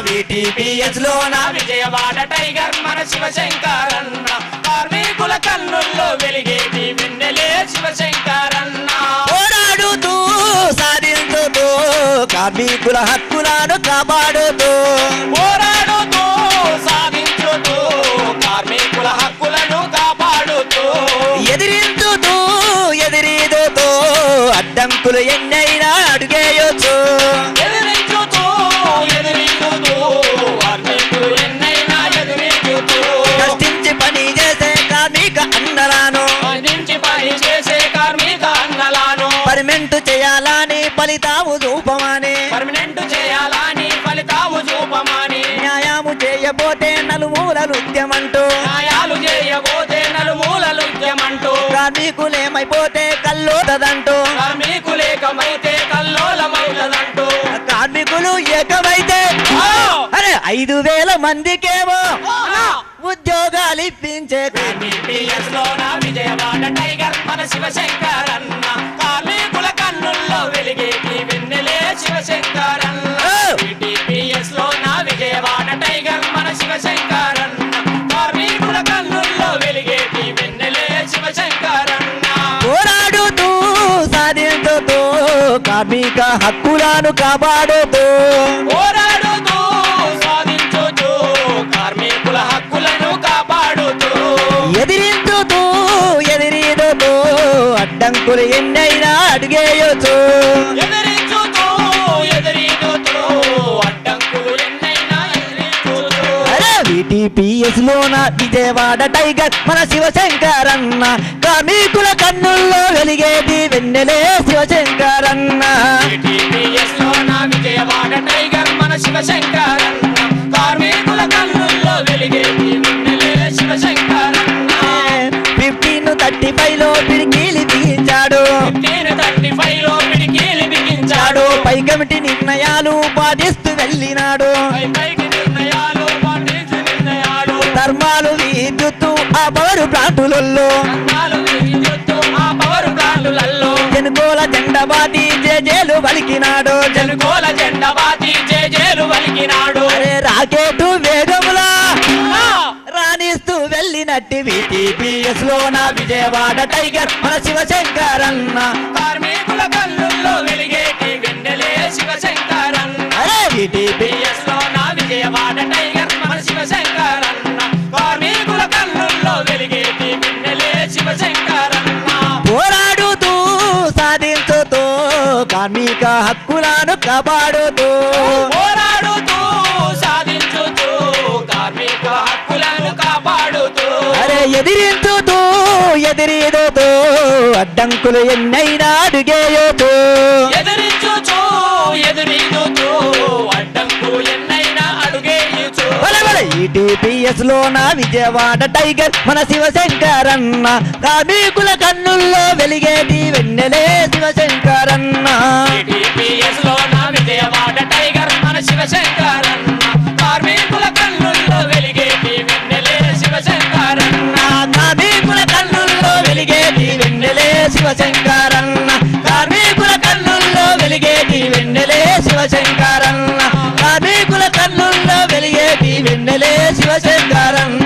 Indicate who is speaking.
Speaker 1: VTPS లోన Vijayawada tiger మన శివశంకరన్న కార్మికుల కన్నుల్లో వెలిగేటి వెన్నెలే శివశంకరన్న
Speaker 2: పోరాడుతూ సాధించుతూ కార్మికుల హక్కులను కాపాడుతూ
Speaker 1: పోరాడుతూ సాధించుతూ కార్మికుల హక్కులను కాపాడుతూ
Speaker 2: ఎదిరించుతూ ఎదిరీదుతూ అడ్డంకులు ఎన్నైనా అడుగేయొచ్చు
Speaker 1: ఎదిరించుతూ ఎదిరించుతూ కార్మికులు ఎన్నైనా ఎదిరించుతూ
Speaker 2: కష్టించి పని చేసే కార్మిక అన్నలాను
Speaker 1: కష్టించి పని చేసే కార్మిక అన్నలాను
Speaker 2: పర్మనెంట్ చేయాలని ఫలితాము చూపమని
Speaker 1: పర్మనెంట్ చేయాలని ఫలితాము చూపమని
Speaker 2: న్యాయము చేయబోతే నలుమూలలు ఉద్యమంటూ
Speaker 1: న్యాయాలు చేయబోతే నలుమూలలు ఉద్యమంటూ
Speaker 2: కార్మికులేమైపోతే కల్లోతదంటూ
Speaker 1: కార్మికులేకమైతే కల్లోలమైనదంటూ
Speaker 2: కార్మికులు ఏకమైతే అరే 5,000 మందికేమో ఉద్యోగాలు ఇప్పించే
Speaker 1: VTPS లోన విజయవాడ టైగర్ మన శివశంకరన్న కార్మికుల కన్నుల్లో వెలిగేటి వెన్నెలే శివశంకరన్న VTPS లోన విజయవాడ టైగర్ మన శివశంకరన్న కార్మికుల కన్నుల్లో వెలిగేటి వెన్నెలే శివశంకరన్న
Speaker 2: పోరాడుతూ సాధించుతూ కార్మిక హక్కులను కాపాడుతూ
Speaker 1: పోరాడుతూ సాధించుతూ కార్మికుల హక్కులను కాపాడుతూ
Speaker 2: ఎదిరించుతూ ఎదిరీదుతూ అడ్డంకులు ఎన్నైనా అడిగేయొచ్చు
Speaker 1: ఎదిరించుతూ ఎదిరించుతూ అడ్డంకులు ఎన్నైనా ఎదిరించుతూ
Speaker 2: అరే VTPS లోన విజయవాడ టైగర్ మన శివశంకరన్న కార్మికుల కన్నుల్లో వెలిగేటి వెన్నెలే శివశంకరన్న
Speaker 1: VTPS లోన విజయవాడ టైగర్ మన శివశంకరన్న కార్మికుల కన్నుల్లో వెలిగేటి వెన్నెలే శివశంకరన్న
Speaker 2: 1535 లో పిడికిలి బిగించాడు
Speaker 1: 1535 లో పిడికిలి బిగించాడు
Speaker 2: పై కమిటీ నిర్ణయాలు పాటిస్తూ వెళ్ళినాడు
Speaker 1: పైకి నిర్ణయాలు పాటించు నిర్ణయాలు
Speaker 2: ధర్మాలు విద్యుత్తు ఆ పవరు ప్లాంటులలో
Speaker 1: ధర్మాలు విద్యుత్తు ఆ పవర్ ప్లాంటులలో
Speaker 2: జనుగోల జెండబాతి జేజేలు పలికినాడు
Speaker 1: జనుగోల జెండా బాతి జేజేలు వలికినాడు
Speaker 2: అరే రాకెట్ వేగములా రాణిస్తూ వెళ్ళినట్టి VTPS లోన విజయవాడ టైగర్ మన శివశంకరన్న
Speaker 1: కార్మికుల కన్నుల్లో వెలిగేటి వెన్నెలే శివశంకరన్న
Speaker 2: అరే VTPS
Speaker 1: VTPS లోన విజయవాడ టైగర్ మన శివశంకరన్న కార్మికుల కన్నుల్లో వెలిగేటి వెన్నెలే శివశంకరన్న
Speaker 2: పోరాడుతూ సాధించుతూ కార్మిక హక్కులను కాపాడుతూ
Speaker 1: పోరాడుతూ సాధించుతూ కార్మిక హక్కులను కాపాడుతూ
Speaker 2: అరే ఎదిరించుతూ ఎదిరీదుతూ అడ్డంకులు ఎన్నైనా అడిగేయొచ్చు
Speaker 1: ఎదిరించుచూ ఎదిరించుచూ అడ్డంకులు ఎన్నైనా అడుగేయుచూ
Speaker 2: VTPS లోన విజయవాడ టైగర్ మన శివశంకరన్న కార్మికుల కన్నుల్లో వెలిగేటి వెన్నెలే శివశంకరన్న
Speaker 1: VTPS లోన విజయవాడ టైగర్ మన శివశంకరన్న కార్మికుల కన్నుల్లో వెలిగేటి వెన్నెలే శివశంకరన్న
Speaker 2: కార్మికుల కన్నుల్లో వెలిగేటి వెన్నెలే శివశంకరన్న కార్మికుల కన్నుల్లో వెలిగేటి వెన్నెలే శివశంకరన్న కార్మికుల కన్నుల్లో వెలిగేటి వెన్నెలే శివశంకరన్న